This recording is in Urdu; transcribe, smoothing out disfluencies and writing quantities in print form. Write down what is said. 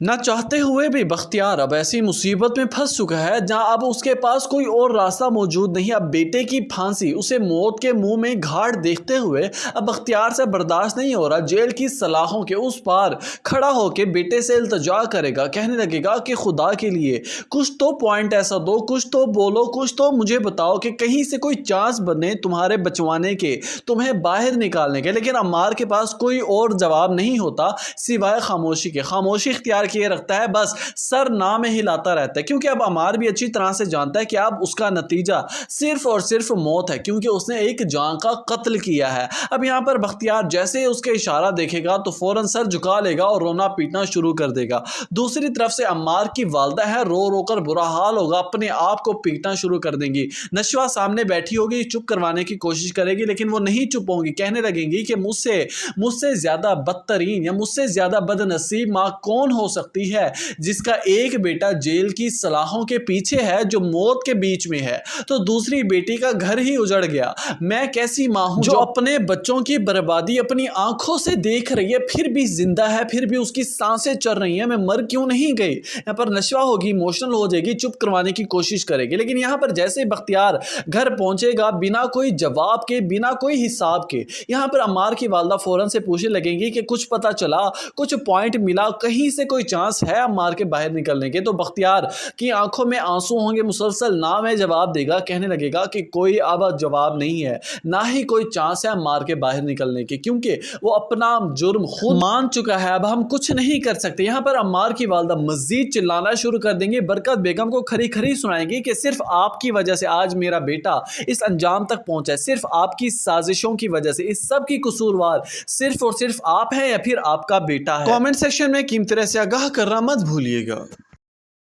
نہ چاہتے ہوئے بھی بختیار اب ایسی مصیبت میں پھنس چکا ہے جہاں اب اس کے پاس کوئی اور راستہ موجود نہیں۔ اب بیٹے کی پھانسی اسے موت کے منہ میں گھاٹ دیکھتے ہوئے اب بختیار سے برداشت نہیں ہو رہا۔ جیل کی سلاخوں کے اس پار کھڑا ہو کے بیٹے سے التجا کرے گا، کہنے لگے گا کہ خدا کے لیے کچھ تو پوائنٹ ایسا دو، کچھ تو بولو، کچھ تو مجھے بتاؤ کہ کہیں سے کوئی چانس بنے تمہارے بچوانے کے، تمہیں باہر نکالنے کے۔ لیکن عمار کے پاس کوئی اور جواب نہیں ہوتا سوائے خاموشی کے۔ خاموشی اختیار کیے رکھتا ہے، بس سر نام ہلاتا رہتا ہے، کیونکہ اب عمار بھی اچھی طرح سے جانتا ہے کہ اب اس کا نتیجہ صرف اور صرف موت ہے، کیونکہ اس نے ایک جان کا قتل کیا ہے۔ اب یہاں پر بختیار جیسے ہی اس کے اشارہ دیکھے گا تو فوراً سر جھکا لے گا اور رونا پیٹنا شروع کر دے گا۔ دوسری طرف سے عمار کی والدہ ہے، رو رو کر برا حال ہوگا، اپنے آپ کو پیٹنا شروع کر دیں گی۔ نشوہ سامنے بیٹھی ہوگی، چپ کروانے کی کوشش کرے گی، لیکن وہ نہیں چپ ہوں گی، کہنے لگیں گی کہ مجھ سے زیادہ بدترین یا مجھ سے زیادہ بد نصیب ماں کون ہو سکتی ہے جس کا ایک بیٹا جیل کی سلاخوں کے پیچھے ہے، جو موت کے بیچ میں ہے، تو دوسری بیٹی کا گھر ہی اجڑ گیا۔ میں کیسی ماں ہوں جو اپنے بچوں کی بربادی اپنی آنکھوں سے دیکھ رہی ہے، پھر بھی زندہ ہے، پھر بھی اس کی سانسیں چل رہی ہیں، میں مر کیوں نہیں گئی؟ یہاں پر نشوہ ہوگی، ایموشنل ہو جائے گی، چپ کروانے کی کوشش کرے گی، لیکن یہاں پر جیسے بختیار گھر پہنچے گا بنا کوئی جواب کے، بنا کوئی حساب کے، یہاں پر عمار کی والدہ فوراً سے پوچھنے لگیں گی کہ کچھ پتا چلا، کچھ پوائنٹ ملا، کہیں سے کوئی چانس ہے عمار کے باہر نکلنے کے؟ تو بختیار کی آنکھوں میں آنسو ہوں گے، مسلسل نہ میں جواب دے گا، کہنے لگے گا کہ کوئی اب جواب نہیں ہے، نہ ہی کوئی چانس ہے عمار کے باہر نکلنے کے، کیونکہ وہ اپنا جرم خود مان چکا ہے، اب ہم کچھ نہیں کر سکتے۔ یہاں پر عمار کی والدہ مزید چلانا شروع کر دیں گے، برکت بیگم کو کھری کھری سنائیں گی کہ صرف آپ کی وجہ سے آج میرا بیٹا اس انجام تک پہنچا ہے، صرف آپ کی سازشوں کی وجہ سے، اس سب کی قصوروار صرف اور صرف آپ ہیں یا پھر آپ کا بیٹا ہے۔ کامنٹ سیکشن میں قیمتی رائے سے آگاہ کرنا مت بھولیے گا۔